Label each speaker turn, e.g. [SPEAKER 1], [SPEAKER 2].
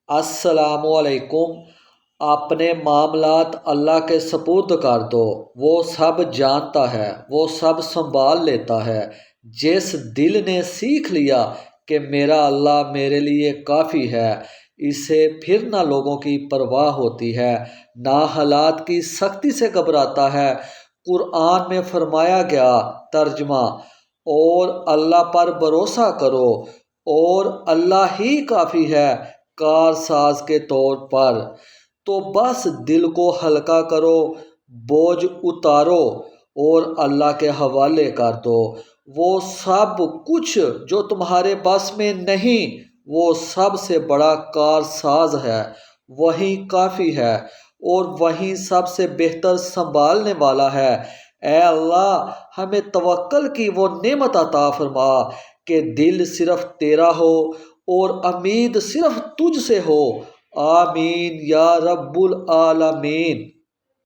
[SPEAKER 1] السلام علیکم۔ اپنے معاملات اللہ کے سپرد کر دو، وہ سب جانتا ہے، وہ سب سنبھال لیتا ہے۔ جس دل نے سیکھ لیا کہ میرا اللہ میرے لیے کافی ہے، اسے پھر نہ لوگوں کی پرواہ ہوتی ہے، نہ حالات کی سختی سے گھبراتا ہے۔ قرآن میں فرمایا گیا ترجمہ: اور اللہ پر بھروسہ کرو، اور اللہ ہی کافی ہے کار ساز کے طور پر۔ تو بس دل کو ہلکا کرو، بوجھ اتارو اور اللہ کے حوالے کر دو۔ وہ سب کچھ جو تمہارے بس میں نہیں، وہ سب سے بڑا کار ساز ہے، وہی کافی ہے اور وہی سب سے بہتر سنبھالنے والا ہے۔ اے اللہ، ہمیں توکل کی وہ نعمت عطا فرما کہ دل صرف تیرا ہو اور امید صرف تجھ سے ہو۔ آمین یا رب العالمین۔